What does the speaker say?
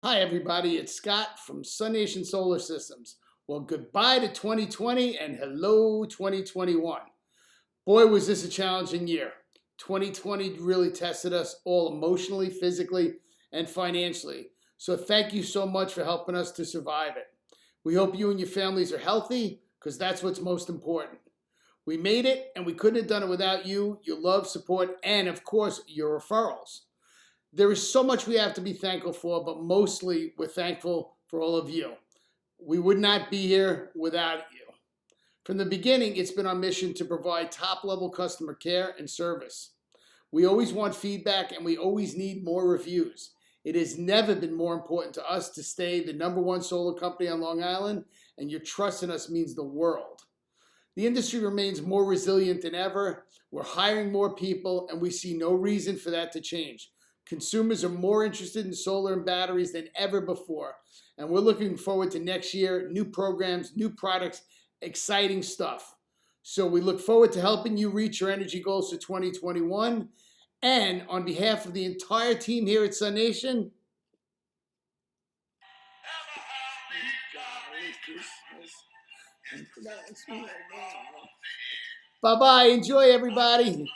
Hi, everybody. It's Scott from SUNation Solar Systems. Well, goodbye to 2020 and hello 2021. Boy, was this a challenging year. 2020 really tested us all emotionally, physically, and financially. So thank you so much for helping us to survive it. We hope you and your families are healthy because that's what's most important. We made it and we couldn't have done it without you, your love, support, and of course, your referrals. There is so much we have to be thankful for, but mostly we're thankful for all of you. We would not be here without you. From the beginning, it's been our mission to provide top level customer care and service. We always want feedback and we always need more reviews. It has never been more important to us to stay the #1 solar company on Long Island, and your trust in us means the world. The industry remains more resilient than ever. We're hiring more people, and we see no reason for that to change. Consumers are more interested in solar and batteries than ever before, and we're looking forward to next year, new programs, new products, exciting stuff. So we look forward to helping you reach your energy goals for 2021. And on behalf of the entire team here at SUNation, bye-bye. Enjoy, everybody.